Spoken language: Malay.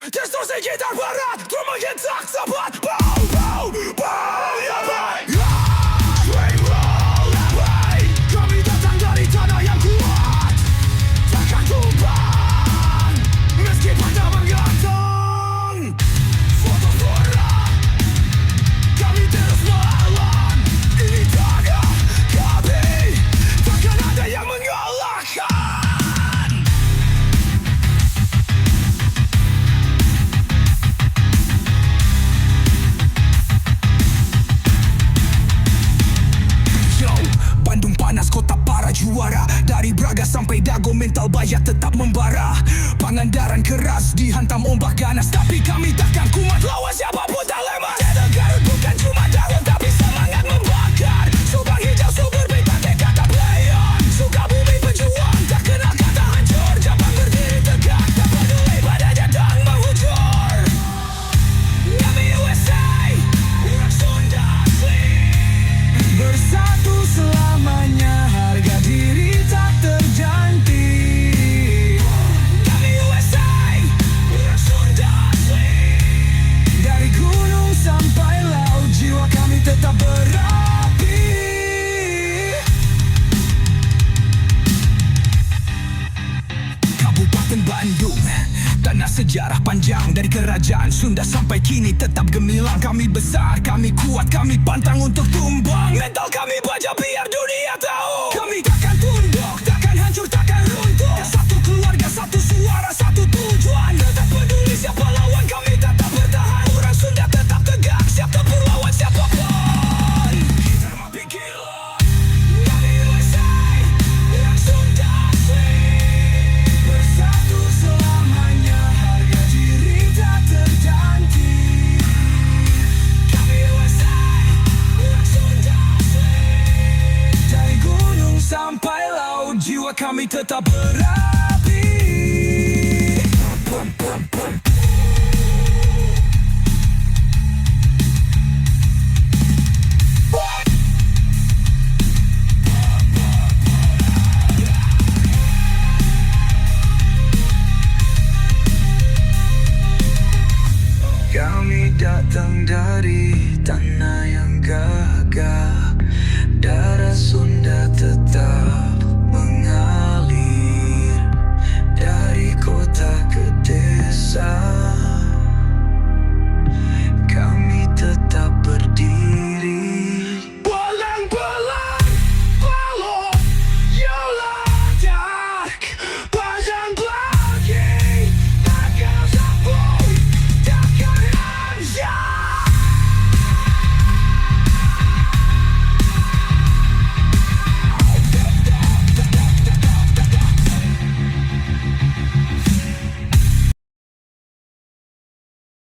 Distorsi gitar berat, drum makin tak sabat. Bow, bow, bow, ya baik. Swing roll, ya baik. Kami datang dari tanah yang kuat, takkan tumbang meski pada menggantung. Foto suara, kami terus melawan. Ini tanah kami, takkan ada yang mengalahkan. Bandung panas, kota para juara. Dari Braga sampai Dago, mental bayat tetap membara. Pangandaran keras, dihantam ombak ganas, tapi kami takkan kuat lawan siapapun tak lemah. Cedera Garut bukan cuma daun, tapi semangat membakar. Subang hijau, subur, bintang, tekad tak belayan. Sukabumi pejuang, tak kenal kata hancur. Jepang berdiri tegak, tak peduli pada jatang menghujur. Kami USA, orang Sunda asli. Bersatu selamanya, harga diri tak terganti. Kami USA, orang Sunda asli. Dari gunung sampai laut, jiwa kami tetap berapi. Kabupaten Bandung, tanah sejarah panjang. Dari kerajaan Sunda sampai kini tetap gemilang. Kami besar, kami kuat, kami pantang untuk tumbang. Mental kami baja biar dunia tahu. Kami takkan tunduk, takkan hancur, takkan runtuh. Satu keluarga, satu suara, satu tujuan. Tetap peduli siapa lawan, kami tetap bertahan. Orang Sunda tetap tegak, siap tempur lawan siapapun. Kita makin gila. Kami USA, orang Sunda asli. Bersatu selamanya, harga diri tak terganti. Kami USA, orang Sunda asli. Dari gunung sampai laut, jiwa kami tetap berapi. Kami datang dari tanah yang gagah.